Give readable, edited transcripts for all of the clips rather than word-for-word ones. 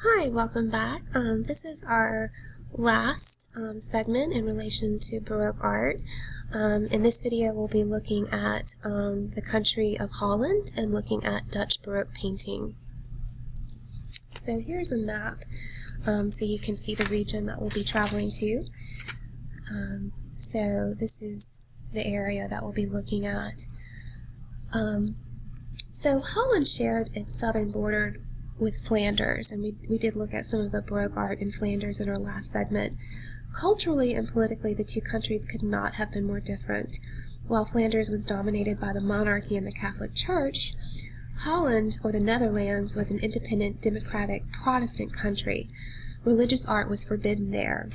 Hi, welcome back. This is our last segment in relation to Baroque art. In this video we'll be looking at the country of Holland and looking at Dutch Baroque painting. So here's a map so you can see the region that we'll be traveling to. So this is the area that we'll be looking at. So Holland shared its southern border with Flanders, and we did look at some of the Baroque art in Flanders in our last segment. Culturally and politically, the two countries could not have been more different. While Flanders was dominated by the monarchy and the Catholic Church, Holland, or the Netherlands, was an independent, democratic, Protestant country. Religious art was forbidden there.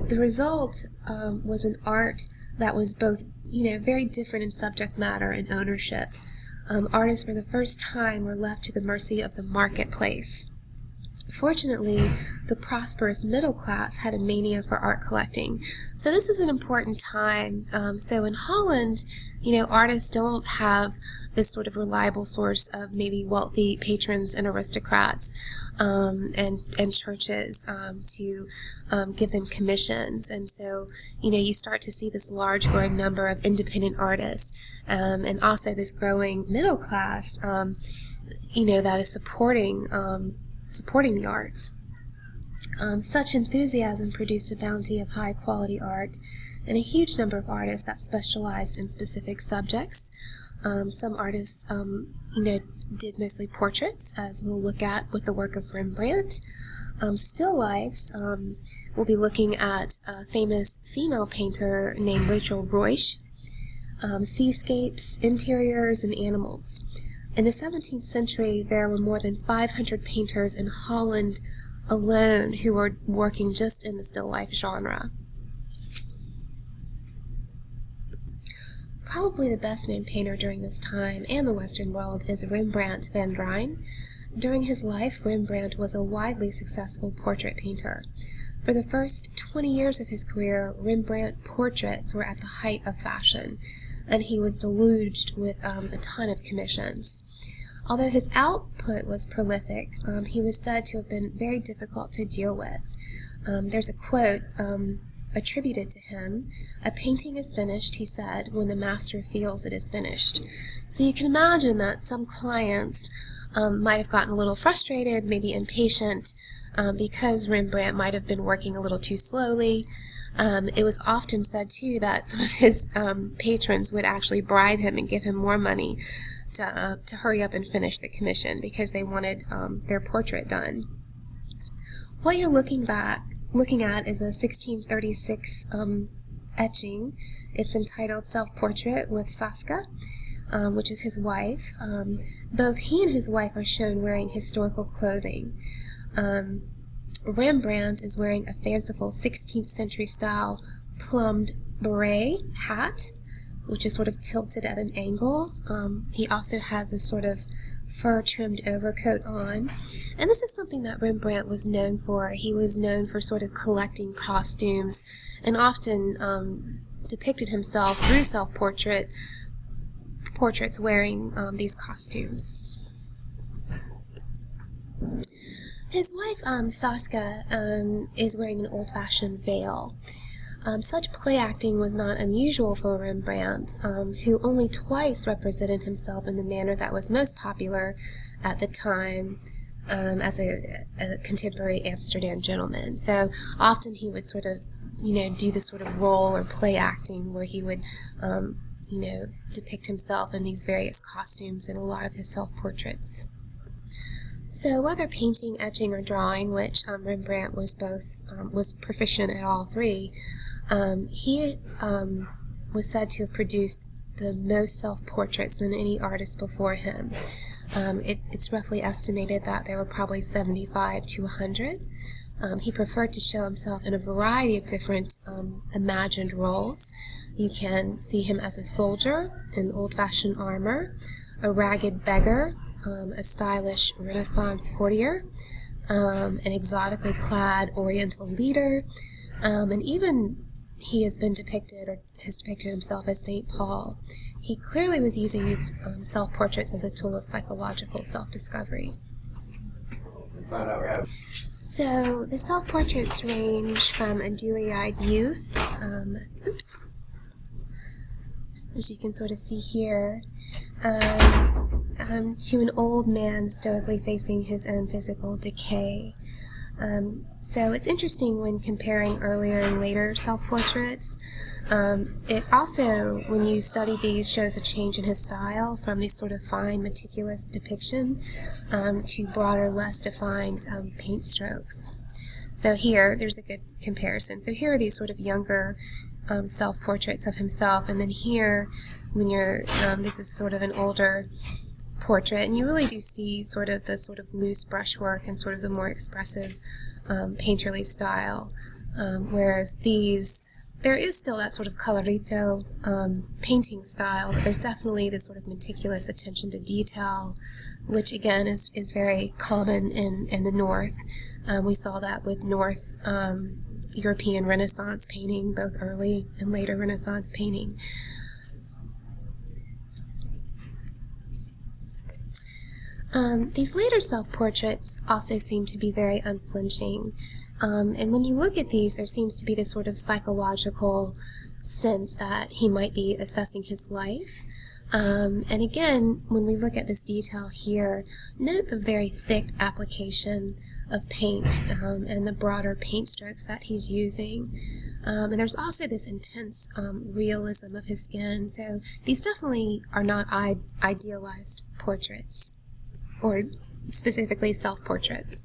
The result was an art that was both, very different in subject matter and ownership. Artists for the first time were left to the mercy of the marketplace. Fortunately, the prosperous middle class had a mania for art collecting. So this is an important time. So in Holland, artists don't have this sort of reliable source of maybe wealthy patrons and aristocrats and churches to give them commissions. And so, you start to see this large growing number of independent artists and also this growing middle class, that is supporting the arts. Such enthusiasm produced a bounty of high-quality art and a huge number of artists that specialized in specific subjects. Some artists, did mostly portraits, as we'll look at with the work of Rembrandt. Still lifes, we'll be looking at a famous female painter named Royce. Seascapes, interiors, and animals. In the 17th century, there were more than 500 painters in Holland alone who were working just in the still life genre. Probably the best known painter during this time and the Western world is Rembrandt van Rijn. During his life, Rembrandt was a widely successful portrait painter. For the first 20 years of his career, Rembrandt portraits were at the height of fashion, and he was deluged with a ton of commissions. Although his output was prolific, he was said to have been very difficult to deal with. There's a quote attributed to him: "A painting is finished," he said, "when the master feels it is finished." So you can imagine that some clients might have gotten a little frustrated, maybe impatient, because Rembrandt might have been working a little too slowly. It was often said, too, that some of his patrons would actually bribe him and give him more money to hurry up and finish the commission because they wanted their portrait done. What you're looking at is a 1636 etching. It's entitled Self-Portrait with Saska, which is his wife. Both he and his wife are shown wearing historical clothing. Rembrandt is wearing a fanciful 16th century style plumed beret hat, which is sort of tilted at an angle. He also has this sort of fur-trimmed overcoat on. And this is something that Rembrandt was known for. He was known for sort of collecting costumes and often depicted himself through self-portraits wearing these costumes. His wife, Saska, is wearing an old-fashioned veil. Such play acting was not unusual for Rembrandt, who only twice represented himself in the manner that was most popular at the time as a contemporary Amsterdam gentleman. So often he would sort of, do this sort of role or play acting where he would, depict himself in these various costumes in a lot of his self-portraits. So whether painting, etching, or drawing, which Rembrandt was proficient at all three, he was said to have produced the most self-portraits than any artist before him. It's roughly estimated that there were probably 75 to 100. He preferred to show himself in a variety of different imagined roles. You can see him as a soldier in old-fashioned armor, a ragged beggar, a stylish Renaissance courtier, an exotically clad Oriental leader, and even he has depicted himself as St. Paul. He clearly was using these self-portraits as a tool of psychological self-discovery. So the self-portraits range from a dewy-eyed youth, as you can sort of see here, to an old man stoically facing his own physical decay. So it's interesting when comparing earlier and later self-portraits. It also, when you study these, shows a change in his style from this sort of fine, meticulous depiction to broader, less defined paint strokes. So here, there's a good comparison. So here are these sort of younger self-portraits of himself, and then here, when you're, this is sort of an older portrait, and you really do see sort of the sort of loose brushwork and sort of the more expressive painterly style, whereas these, there is still that sort of colorito painting style, but there's definitely this sort of meticulous attention to detail, which again is very common in the North. We saw that with North European Renaissance painting, both early and later Renaissance painting. These later self-portraits also seem to be very unflinching. And when you look at these, there seems to be this sort of psychological sense that he might be assessing his life. And again, when we look at this detail here, note the very thick application of paint and the broader paint strokes that he's using. And there's also this intense realism of his skin. So these definitely are not idealized portraits, or specifically self-portraits.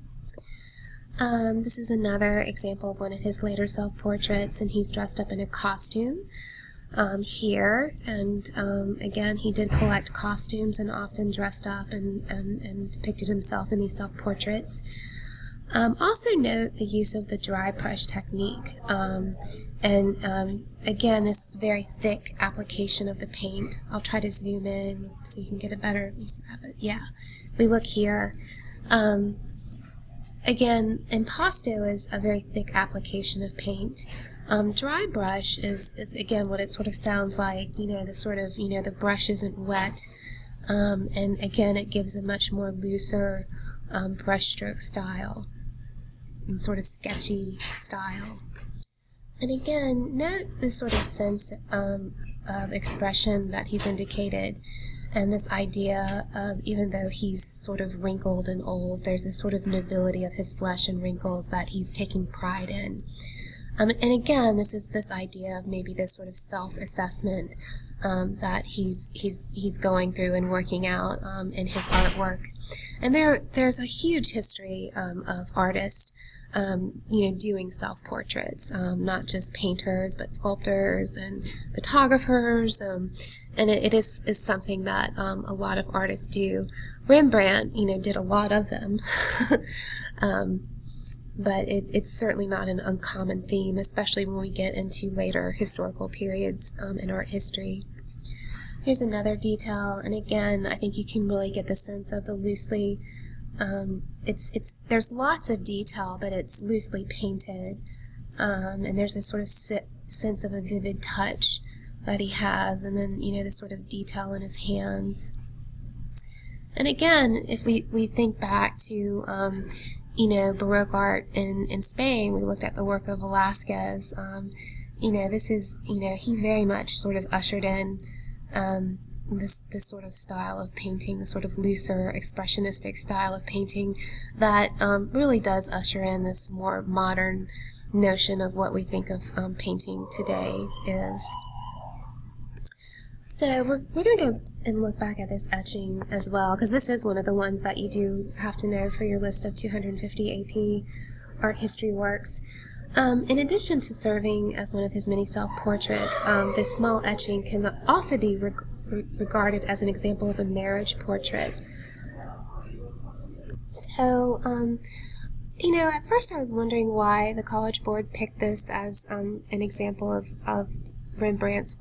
This is another example of one of his later self-portraits, and he's dressed up in a costume here, and again, he did collect costumes and often dressed up and depicted himself in these self-portraits. Also note the use of the dry brush technique, and again, this very thick application of the paint. I'll try to zoom in so you can get a better, yeah, we look here. Again, impasto is a very thick application of paint. Dry brush is again what it sort of sounds like, the sort of, the brush isn't wet, and again it gives a much more looser brushstroke style, and sort of sketchy style. And again, note this sort of sense of expression that he's indicated, and this idea of, even though he's sort of wrinkled and old, there's this sort of nobility of his flesh and wrinkles that he's taking pride in. And again, this is this idea of maybe this sort of self-assessment that he's going through and working out in his artwork. And there's a huge history of artists doing self-portraits, not just painters, but sculptors and photographers, and it is something that a lot of artists do. Rembrandt, did a lot of them, but it's certainly not an uncommon theme, especially when we get into later historical periods in art history. Here's another detail, and again, I think you can really get the sense of the loosely, there's lots of detail, but it's loosely painted, and there's this sort of sense of a vivid touch that he has, and then, this sort of detail in his hands. And again, if we think back to, Baroque art in Spain, we looked at the work of Velázquez, this is, he very much sort of ushered in this sort of style of painting, the sort of looser, expressionistic style of painting that really does usher in this more modern notion of what we think of painting today is. So we're going to go and look back at this etching as well, because this is one of the ones that you do have to know for your list of 250 AP art history works. In addition to serving as one of his many self-portraits, this small etching can also be regarded as an example of a marriage portrait. So, at first I was wondering why the College Board picked this as an example of Rembrandt's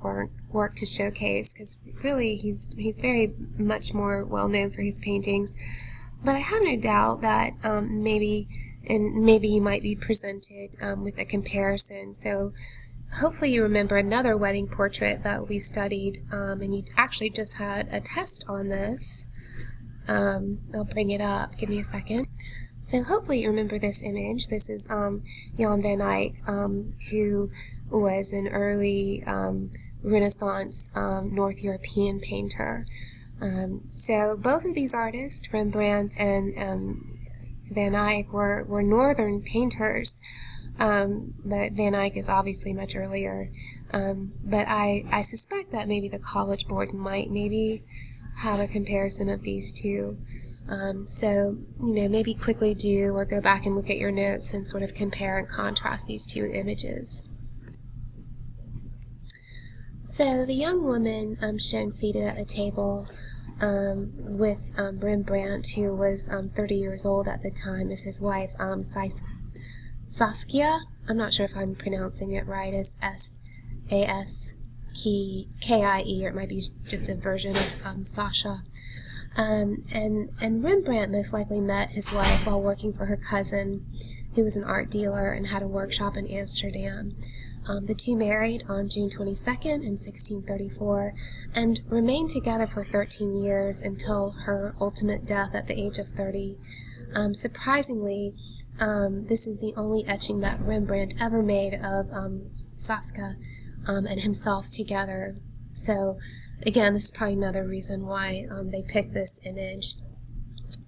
work to showcase, because really he's very much more well known for his paintings. But I have no doubt that maybe he might be presented with a comparison. So hopefully you remember another wedding portrait that we studied, and you actually just had a test on this. I'll bring it up. Give me a second. So hopefully you remember this image. This is Jan van Eyck, who was an early Renaissance North European painter. So both of these artists, Rembrandt and Van Eyck, were northern painters, but Van Eyck is obviously much earlier. But I suspect that maybe the College Board might maybe have a comparison of these two. So, maybe quickly do or go back and look at your notes and sort of compare and contrast these two images. So the young woman shown seated at the table with Rembrandt, who was 30 years old at the time, is his wife, Saskia. I'm not sure if I'm pronouncing it right, as S-A-S-K-I-E, or it might be just a version of Sasha. And Rembrandt most likely met his wife while working for her cousin, who was an art dealer and had a workshop in Amsterdam. The two married on June 22nd in 1634 and remained together for 13 years until her ultimate death at the age of 30. Surprisingly, this is the only etching that Rembrandt ever made of Saskia and himself together. So, again, this is probably another reason why they picked this image.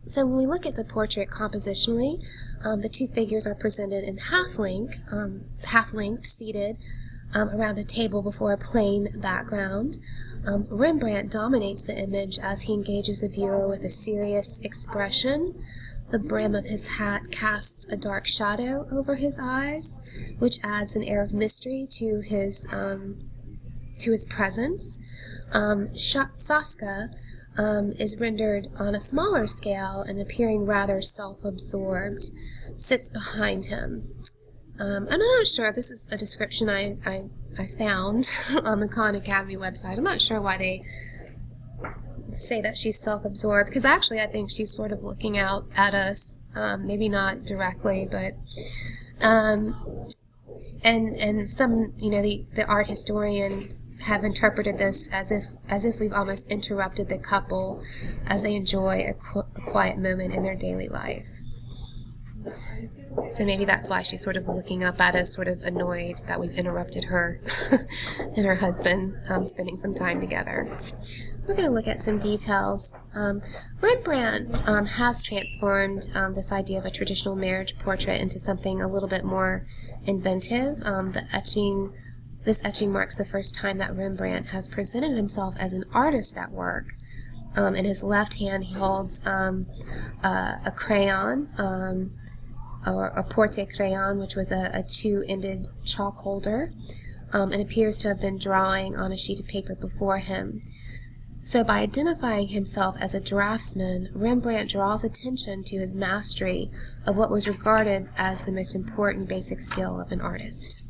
So when we look at the portrait compositionally, the two figures are presented in half-length, seated around a table before a plain background. Rembrandt dominates the image as he engages the viewer with a serious expression. The brim of his hat casts a dark shadow over his eyes, which adds an air of mystery to his presence. Saskia is rendered on a smaller scale and appearing rather self-absorbed, sits behind him. And I'm not sure if this is a description I found on the Khan Academy website. I'm not sure why they say that she's self-absorbed, because actually I think she's sort of looking out at us, maybe not directly, but and some, the art historians have interpreted this as if we've almost interrupted the couple as they enjoy a quiet moment in their daily life. So maybe that's why she's sort of looking up at us, sort of annoyed that we've interrupted her and her husband spending some time together. We're going to look at some details. Rembrandt has transformed this idea of a traditional marriage portrait into something a little bit more inventive. This etching marks the first time that Rembrandt has presented himself as an artist at work. In his left hand, he holds a crayon, or a porte-crayon, which was a two-ended chalk holder, and appears to have been drawing on a sheet of paper before him. So by identifying himself as a draftsman, Rembrandt draws attention to his mastery of what was regarded as the most important basic skill of an artist.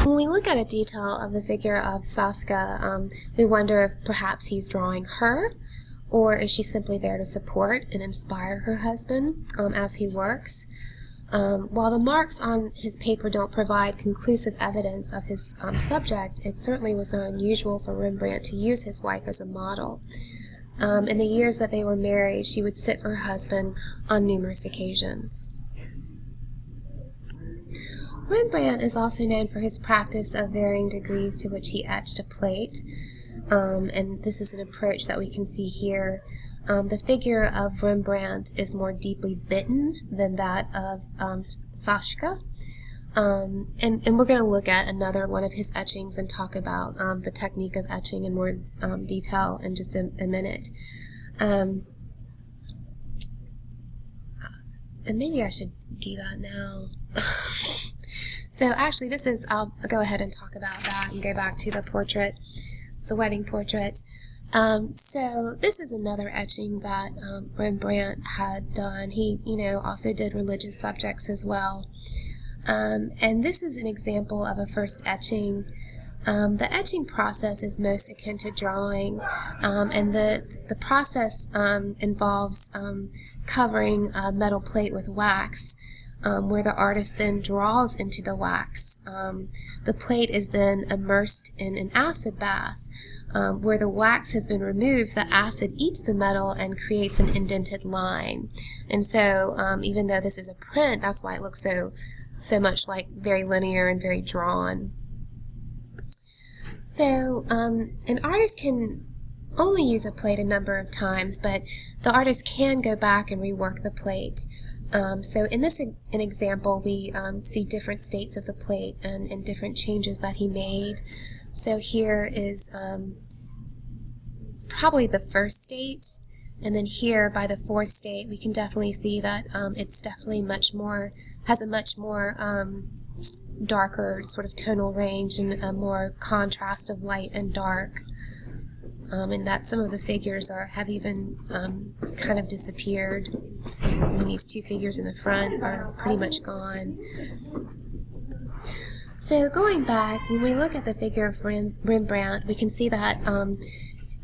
When we look at a detail of the figure of Saskia, we wonder if perhaps he's drawing her, or is she simply there to support and inspire her husband as he works? While the marks on his paper don't provide conclusive evidence of his subject, it certainly was not unusual for Rembrandt to use his wife as a model. In the years that they were married, she would sit for her husband on numerous occasions. Rembrandt is also known for his practice of varying degrees to which he etched a plate, and this is an approach that we can see here. The figure of Rembrandt is more deeply bitten than that of Saskia. And we're going to look at another one of his etchings and talk about the technique of etching in more detail in just a minute. And maybe I should do that now. So actually I'll go ahead and talk about that and go back to the portrait, the wedding portrait. So this is another etching that Rembrandt had done. He, also did religious subjects as well. And this is an example of a first etching. The etching process is most akin to drawing, and the process involves covering a metal plate with wax, where the artist then draws into the wax. The plate is then immersed in an acid bath, where the wax has been removed, the acid eats the metal and creates an indented line. And so even though this is a print, that's why it looks so much like very linear and very drawn. So an artist can only use a plate a number of times, but the artist can go back and rework the plate. So in this an example, we see different states of the plate and different changes that he made. So here is probably the first state, and then here by the fourth state we can definitely see that it's definitely has a much more darker sort of tonal range and a more contrast of light and dark, and that some of the figures have even kind of disappeared. And these two figures in the front are pretty much gone. So going back, when we look at the figure of Rembrandt, we can see that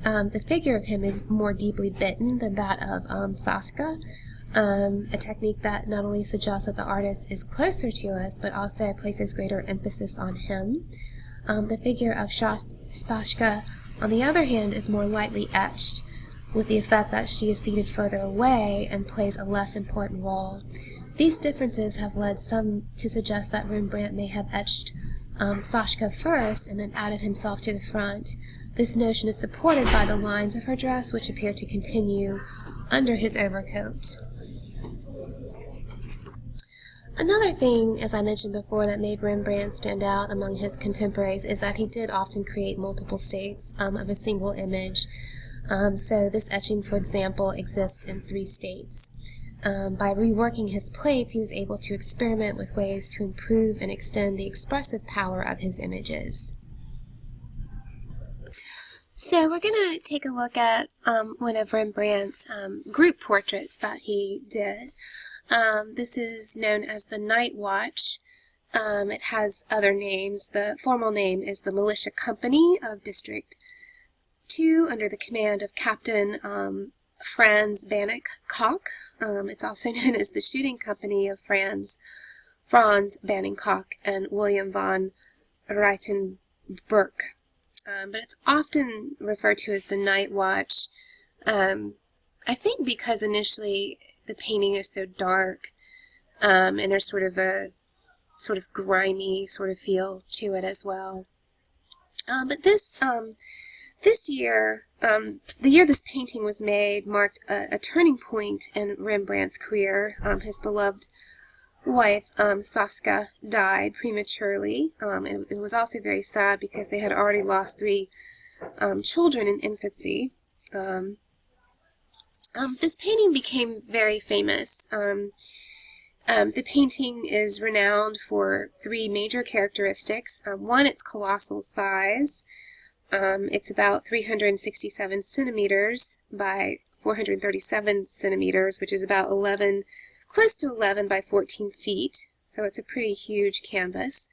the figure of him is more deeply bitten than that of Saska, a technique that not only suggests that the artist is closer to us, but also places greater emphasis on him. The figure of Saska, on the other hand, is more lightly etched, with the effect that she is seated further away and plays a less important role. These differences have led some to suggest that Rembrandt may have etched Saska first and then added himself to the front. This notion is supported by the lines of her dress, which appear to continue under his overcoat. Another thing, as I mentioned before, that made Rembrandt stand out among his contemporaries is that he did often create multiple states of a single image. So this etching, for example, exists in 3 states. By reworking his plates, he was able to experiment with ways to improve and extend the expressive power of his images. So we're going to take a look at one of Rembrandt's group portraits that he did. This is known as the Night Watch. It has other names. The formal name is the Militia Company of District 2 under the command of Captain Franz Bannock. It's also known as the Shooting Company of Franz Bannock and William von Reitenberg. But it's often referred to as the Night Watch. I think because initially the painting is so dark, and there's sort of a grimy sort of feel to it as well. But this year, the year this painting was made, marked a turning point in Rembrandt's career. His beloved wife, Saska, died prematurely, and it was also very sad because they had already lost 3 children in infancy. This painting became very famous. The painting is renowned for 3 major characteristics. One, its colossal size. It's about 367 centimeters by 437 centimeters, which is about close to 11 by 14 feet, so it's a pretty huge canvas.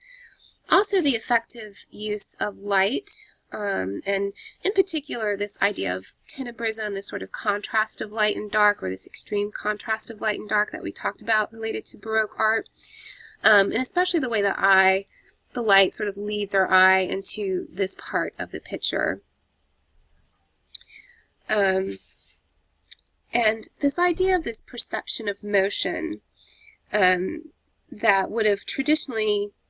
Also the effective use of light, and in particular this idea of Tenebrous, this sort of contrast of light and dark, or this extreme contrast of light and dark that we talked about related to Baroque art, and especially the way the light sort of leads our eye into this part of the picture. And this idea of this perception of motion that would have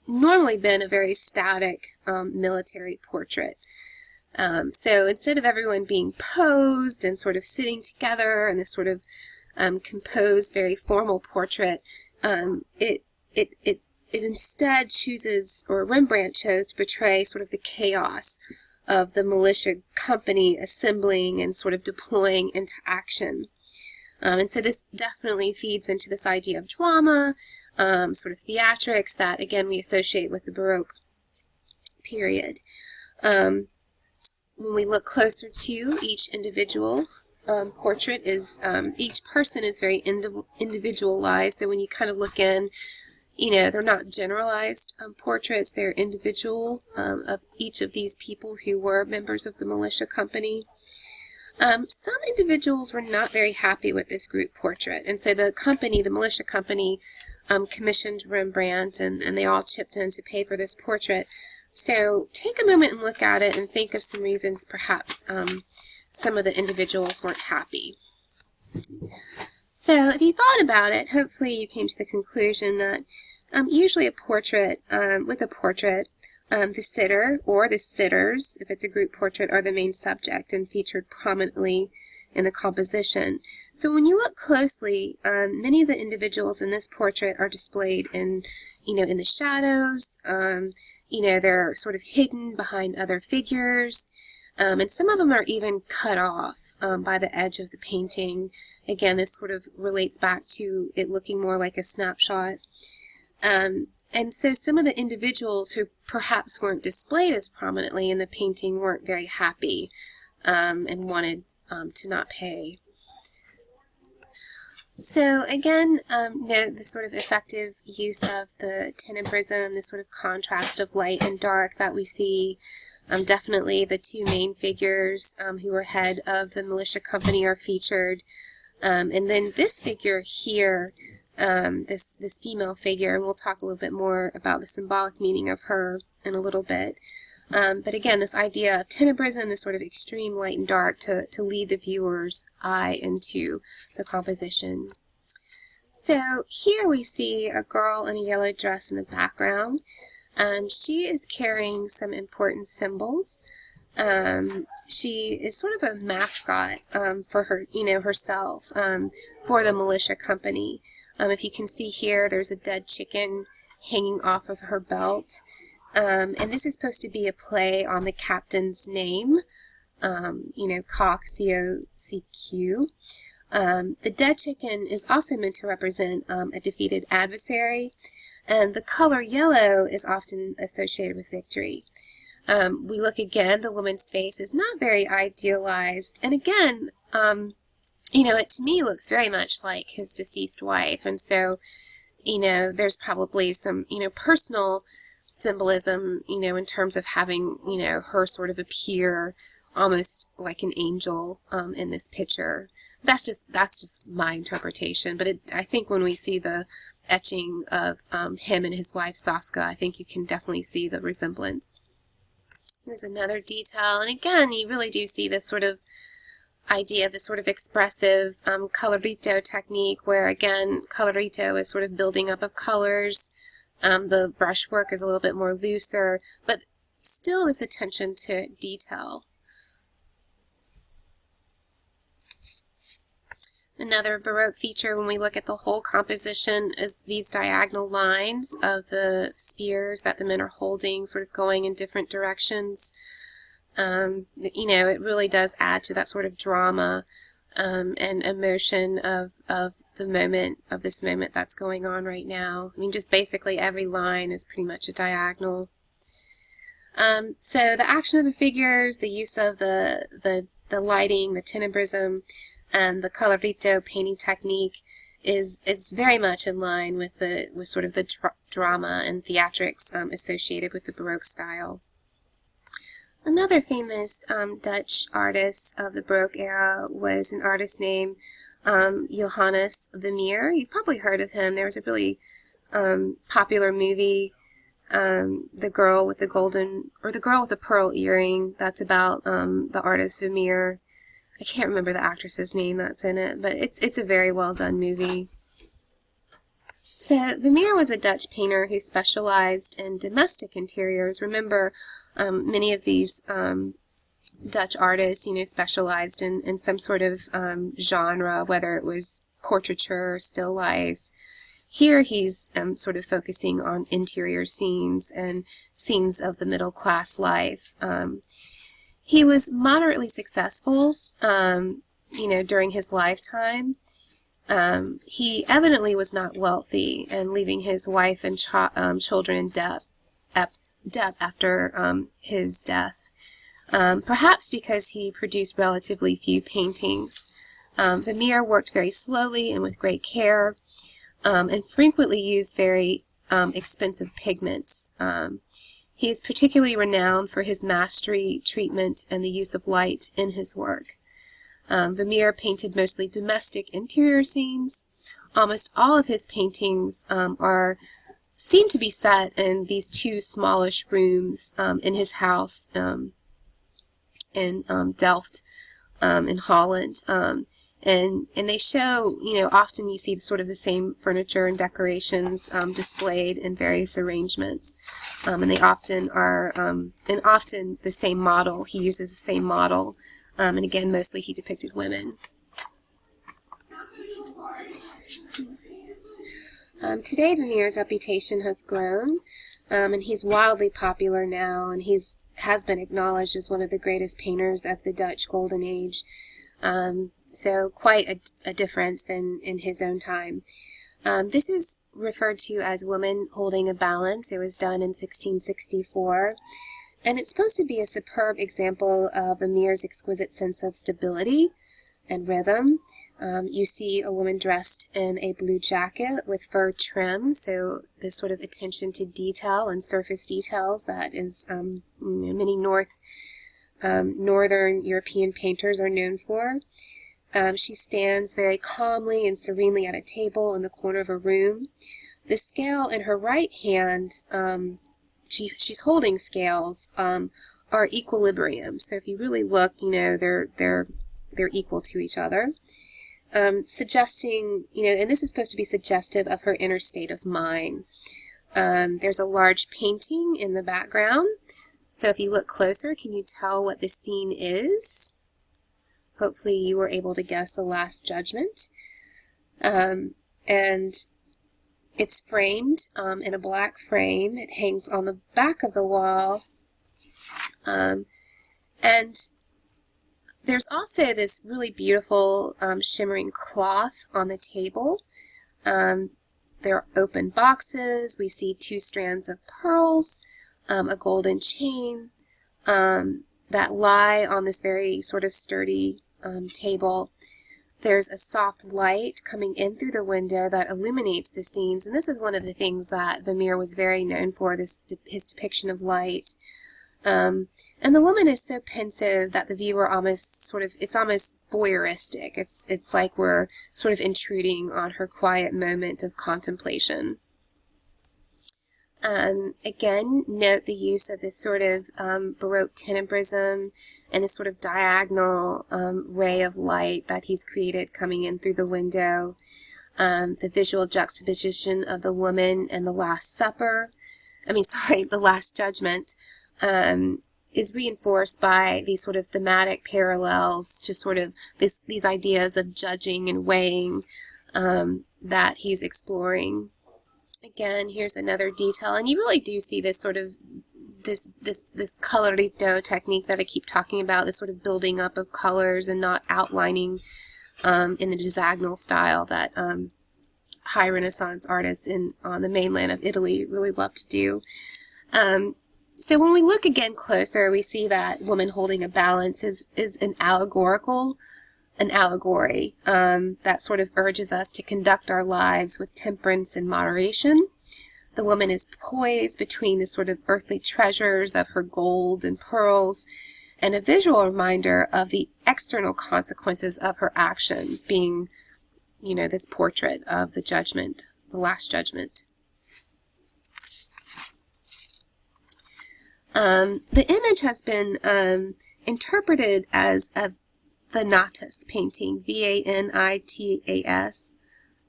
normally been a very static military portrait. So instead of everyone being posed and sort of sitting together in this sort of composed, very formal portrait, it instead chooses, or Rembrandt chose, to portray sort of the chaos of the militia company assembling and sort of deploying into action. And so this definitely feeds into this idea of drama, sort of theatrics that, again, we associate with the Baroque period. When we look closer to each individual portrait, each person is very individualized. So when you kind of look in, they're not generalized portraits. They're individual of each of these people who were members of the militia company. Some individuals were not very happy with this group portrait, and so the militia company, commissioned Rembrandt, and they all chipped in to pay for this portrait. So take a moment and look at it and think of some reasons perhaps some of the individuals weren't happy. So if you thought about it, hopefully you came to the conclusion that usually a portrait, with a portrait, the sitter or the sitters, if it's a group portrait, are the main subject and featured prominently in the composition. So when you look closely, many of the individuals in this portrait are displayed in, in the shadows. They're sort of hidden behind other figures. And some of them are even cut off by the edge of the painting. Again, this sort of relates back to it looking more like a snapshot. And so some of the individuals who perhaps weren't displayed as prominently in the painting weren't very happy and wanted to not pay. So again, note the sort of effective use of the tenebrism, the sort of contrast of light and dark that we see. Definitely the two main figures who are head of the militia company are featured. And then this figure here, this female figure, and we'll talk a little bit more about the symbolic meaning of her in a little bit. But again, this idea of tenebrism, this sort of extreme light and dark to lead the viewer's eye into the composition. So here we see a girl in a yellow dress in the background. She is carrying some important symbols. She is sort of a mascot for her, herself, for the militia company. If you can see here, there's a dead chicken hanging off of her belt. And this is supposed to be a play on the captain's name, Cock, C-O-C-Q. The dead chicken is also meant to represent a defeated adversary, and the color yellow is often associated with victory. We look again, the woman's face is not very idealized, and again, it to me looks very much like his deceased wife, and so, there's probably some, personal symbolism, in terms of having, her sort of appear almost like an angel in this picture. That's just my interpretation, but I think when we see the etching of him and his wife Saska, I think you can definitely see the resemblance. There's another detail, and again, you really do see this sort of idea of this sort of expressive colorito technique, where again, colorito is sort of building up of colors. The brushwork is a little bit more looser, but still this attention to detail. Another Baroque feature when we look at the whole composition is these diagonal lines of the spears that the men are holding, sort of going in different directions. It really does add to that sort of drama and emotion of the moment, of this moment that's going on right now. I mean, just basically every line is pretty much a diagonal. So the action of the figures, the use of the lighting, the tenebrism, and the colorito painting technique is very much in line with sort of the drama and theatrics associated with the Baroque style. Another famous Dutch artist of the Baroque era was an artist named Johannes Vermeer. You've probably heard of him. There was a really popular movie, The Girl with the Pearl Earring. That's about the artist Vermeer. I can't remember the actress's name that's in it, but it's a very well done movie. So Vermeer was a Dutch painter who specialized in domestic interiors. Remember, many of these Dutch artists, specialized in some sort of genre, whether it was portraiture or still life. Here he's sort of focusing on interior scenes and scenes of the middle class life. He was moderately successful, during his lifetime. He evidently was not wealthy, and leaving his wife and children in debt after his death. Perhaps because he produced relatively few paintings. Vermeer worked very slowly and with great care, and frequently used very expensive pigments. He is particularly renowned for his mastery, treatment, and the use of light in his work. Vermeer painted mostly domestic interior scenes. Almost all of his paintings are seem to be set in these two smallish rooms in his house in Delft in Holland. And they show, often you see sort of the same furniture and decorations displayed in various arrangements. And they often are, and often the same model. He uses the same model. And again, mostly he depicted women. Today, Vermeer's reputation has grown, and he's wildly popular now, and has been acknowledged as one of the greatest painters of the Dutch Golden Age. So quite a difference in his own time. This is referred to as Woman Holding a Balance. It was done in 1664. And it's supposed to be a superb example of Vermeer's exquisite sense of stability and rhythm. You see a woman dressed in a blue jacket with fur trim, so this sort of attention to detail and surface details that is many northern European painters are known for. She stands very calmly and serenely at a table in the corner of a room. The scale in her right hand, she's holding scales, are equilibrium. So if you really look, they're equal to each other. Suggesting, and this is supposed to be suggestive of her inner state of mind. There's a large painting in the background. So if you look closer, can you tell what the scene is? Hopefully you were able to guess The Last Judgment. And it's framed in a black frame. It hangs on the back of the wall. And there's also this really beautiful shimmering cloth on the table. There are open boxes. We see 2 strands of pearls, a golden chain that lie on this very sort of sturdy table. There's a soft light coming in through the window that illuminates the scenes, and this is one of the things that Vermeer was very known for, his depiction of light. And the woman is so pensive that the viewer it's almost voyeuristic. It's like we're sort of intruding on her quiet moment of contemplation. Again, note the use of this sort of Baroque tenebrism and this sort of diagonal ray of light that he's created coming in through the window. The visual juxtaposition of the woman and the Last the Last Judgment is reinforced by these sort of thematic parallels to sort of these ideas of judging and weighing that he's exploring. Again, here's another detail, and you really do see this sort of this colorito technique that I keep talking about, this sort of building up of colors and not outlining in the diagonal style that high Renaissance artists on the mainland of Italy really love to do. So when we look again closer, we see that Woman Holding a Balance is an allegory that sort of urges us to conduct our lives with temperance and moderation. The woman is poised between the sort of earthly treasures of her gold and pearls and a visual reminder of the external consequences of her actions, being, this portrait of the judgment, the Last Judgment. The image has been interpreted as a Vanitas painting, V-A-N-I-T-A-S.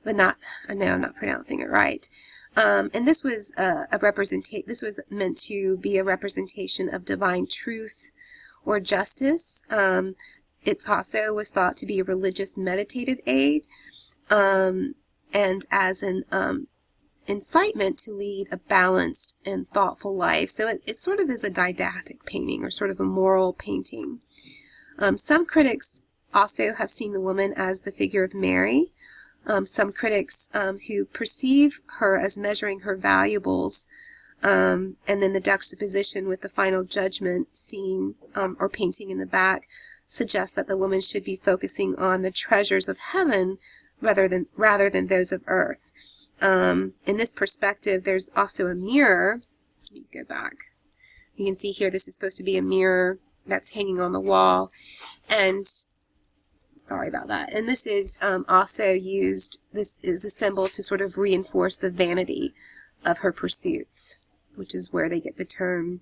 No, I'm not pronouncing it right. And this was This was meant to be a representation of divine truth or justice. It also was thought to be a religious meditative aid, and as an incitement to lead a balanced and thoughtful life. So it sort of is a didactic painting, or sort of a moral painting. Some critics also have seen the woman as the figure of Mary. Some critics who perceive her as measuring her valuables, and then the juxtaposition with the final judgment scene or painting in the back suggests that the woman should be focusing on the treasures of heaven rather than those of earth. In this perspective, there's also a mirror. Let me go back. You can see here this is supposed to be a mirror that's hanging on the wall, and sorry about that. And this is also used, this is a symbol to sort of reinforce the vanity her pursuits, which is where they get the term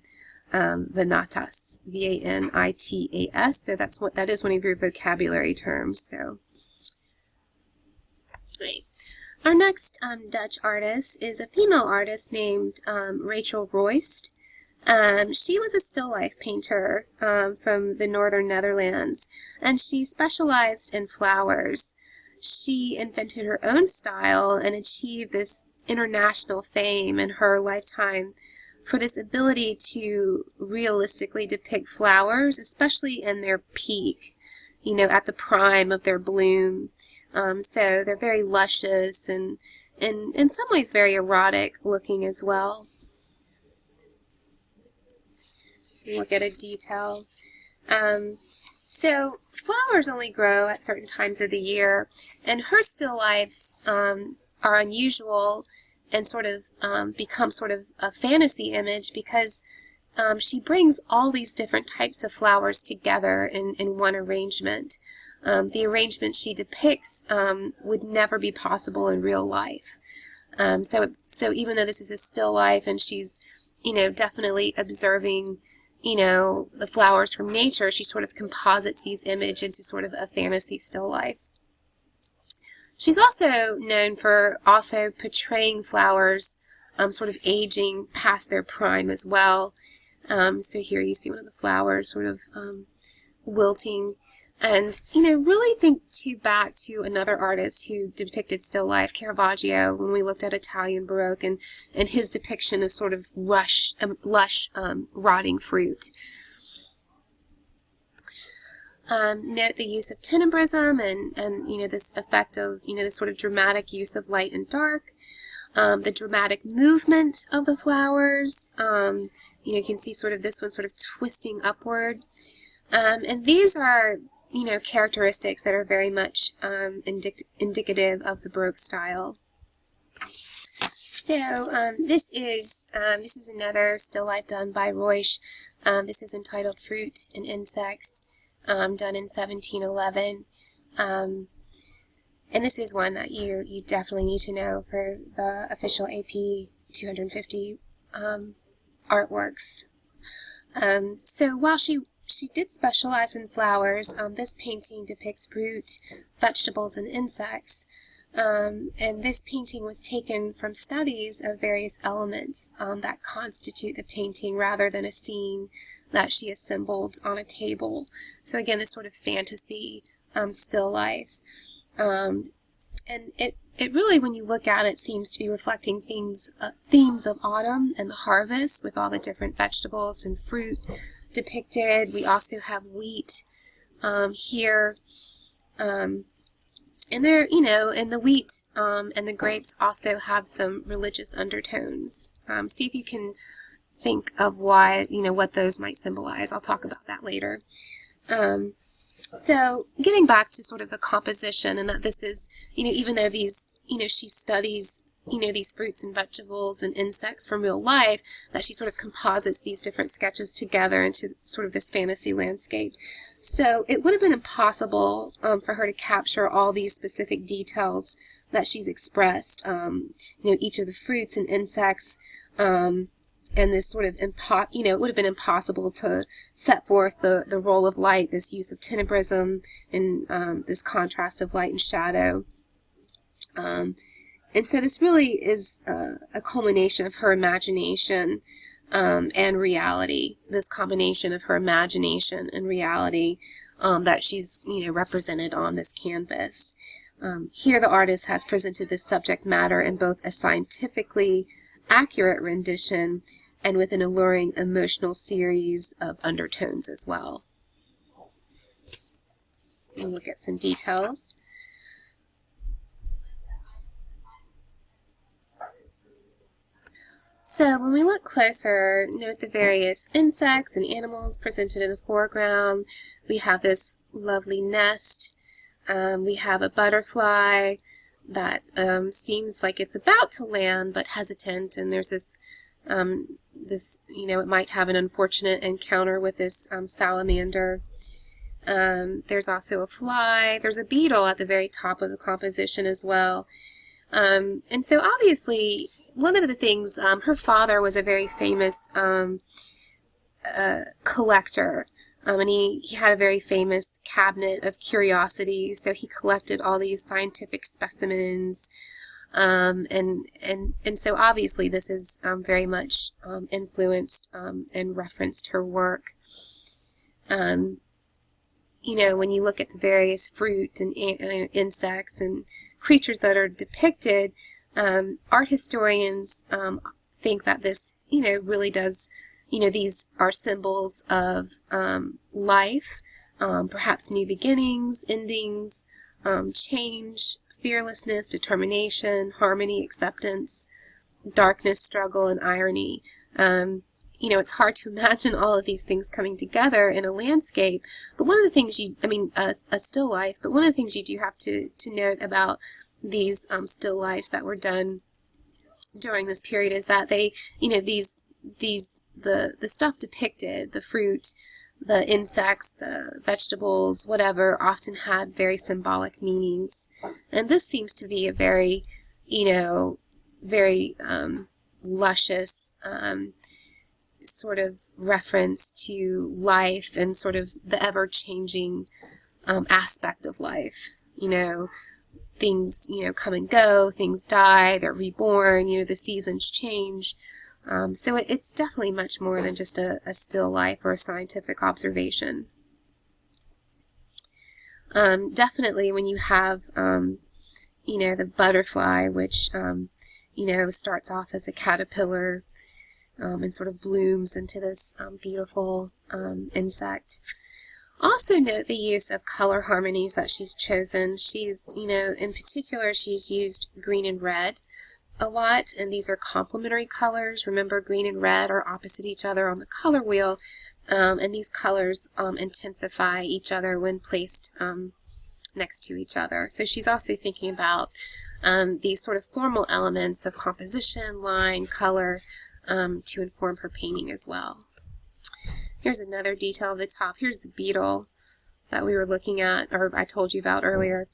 vanitas, V-A-N-I-T-A-S. So that is one of your vocabulary terms. So, right. Our next Dutch artist is a female artist named Rachel Royce. She was a still life painter from the northern Netherlands, and she specialized in flowers. She invented her own style and achieved this international fame in her lifetime for this ability to realistically depict flowers, especially in their peak, at the prime of their bloom. So they're very luscious and in some ways very erotic looking as well. Look at a detail. So flowers only grow at certain times of the year, and her still lifes are unusual and sort of become sort of a fantasy image because she brings all these different types of flowers together in one arrangement. The arrangement she depicts would never be possible in real life. So even though this is a still life and she's, definitely observing, the flowers from nature, she sort of composites these images into sort of a fantasy still life. She's also known for also portraying flowers sort of aging past their prime as well. So here you see one of the flowers sort of wilting. And, really think back to another artist who depicted still life, Caravaggio, when we looked at Italian Baroque and his depiction of sort of lush, rotting fruit. Note the use of Tenebrism and this effect of, this sort of dramatic use of light and dark. The dramatic movement of the flowers. You can see sort of this one sort of twisting upward. And these are, characteristics that are very much indicative of the Baroque style. So this is another still life done by Royce. This is entitled Fruit and Insects, done in 1711. And this is one that you definitely need to know for the official AP 250 artworks. So while she did specialize in flowers, this painting depicts fruit, vegetables, and insects. And this painting was taken from studies of various elements that constitute the painting rather than a scene that she assembled on a table. So again, this sort of fantasy still life. And it really, when you look at it, seems to be reflecting themes of autumn and the harvest with all the different vegetables and fruit depicted. We also have wheat here. And there, and the wheat and the grapes also have some religious undertones. See if you can think of why, what those might symbolize. I'll talk about that later. So getting back to sort of the composition, and that this is, even though these, she studies, these fruits and vegetables and insects from real life, that she sort of composites these different sketches together into sort of this fantasy landscape. So it would have been impossible for her to capture all these specific details that she's expressed, each of the fruits and insects, and this sort of, it would have been impossible to set forth the role of light, this use of tenebrism, and this contrast of light and shadow. And so this really is a culmination of her imagination and reality, this combination of her imagination and reality that she's, represented on this canvas. Here the artist has presented this subject matter in both a scientifically accurate rendition and with an alluring emotional series of undertones as well. We'll look at some details. So when we look closer, note the various insects and animals presented in the foreground. We have this lovely nest. We have a butterfly that seems like it's about to land but hesitant, and there's this, it might have an unfortunate encounter with this salamander. There's also a fly. There's a beetle at the very top of the composition as well. And so obviously, one of the things, her father was a very famous collector, and he had a very famous cabinet of curiosities, so he collected all these scientific specimens, and so obviously this is very much influenced and referenced her work. When you look at the various fruit and insects and creatures that are depicted, art historians think that this, really does, these are symbols of life, perhaps new beginnings, endings, change, fearlessness, determination, harmony, acceptance, darkness, struggle, and irony. It's hard to imagine all of these things coming together in a landscape, but one of the things a still life, but one of the things you do have to note about these still lifes that were done during this period is that they, the stuff depicted, the fruit, the insects, the vegetables, whatever, often had very symbolic meanings. And this seems to be a very, very luscious sort of reference to life and sort of the ever-changing aspect of life. Things, come and go, things die, they're reborn, the seasons change. So it's definitely much more than just a still life or a scientific observation. Definitely when you have, the butterfly, which, starts off as a caterpillar and sort of blooms into this beautiful insect. Also note the use of color harmonies that she's chosen. She's, in particular, she's used green and red a lot, and these are complementary colors. Remember, green and red are opposite each other on the color wheel, and these colors intensify each other when placed next to each other. So she's also thinking about these sort of formal elements of composition, line, color, to inform her painting as well. Here's another detail of the top. Here's the beetle that we were looking at, or I told you about earlier.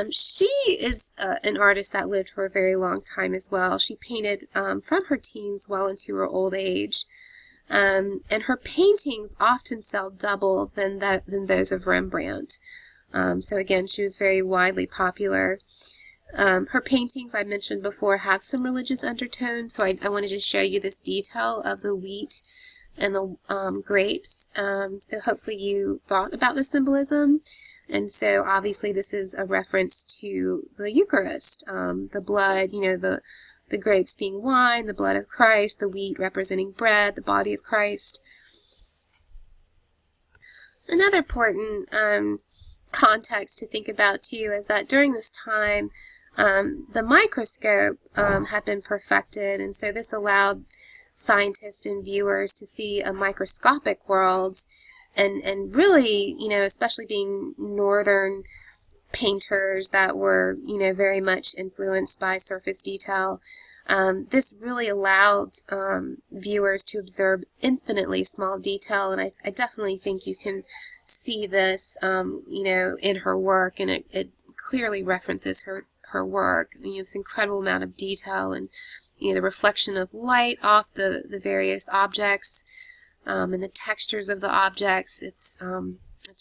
She is an artist that lived for a very long time as well. She painted from her teens well into her old age. And her paintings often sell double than those of Rembrandt. So again, she was very widely popular. Her paintings, I mentioned before, have some religious undertones, so I wanted to show you this detail of the wheat and the grapes. So hopefully you thought about the symbolism. And so obviously this is a reference to the Eucharist, the blood, the grapes being wine, the blood of Christ, the wheat representing bread, the body of Christ. Another important context to think about too is that during this time the microscope had been perfected, and so this allowed scientists and viewers to see a microscopic world, and really, especially being northern painters that were, very much influenced by surface detail, this really allowed viewers to observe infinitely small detail, and I definitely think you can see this, in her work, and it clearly references her work. This incredible amount of detail and the reflection of light off the various objects, and the textures of the objects. It's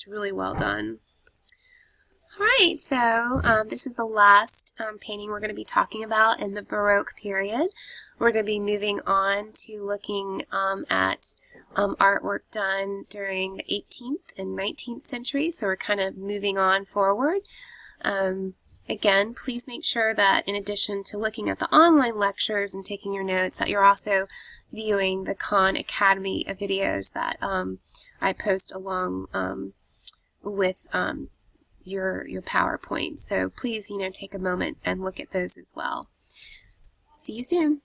really well done. Alright, so this is the last painting we're going to be talking about in the Baroque period. We're going to be moving on to looking at artwork done during the 18th and 19th century, so we're kind of moving on forward. Again, please make sure that in addition to looking at the online lectures and taking your notes, that you're also viewing the Khan Academy videos that I post along with your PowerPoint. So please, take a moment and look at those as well. See you soon.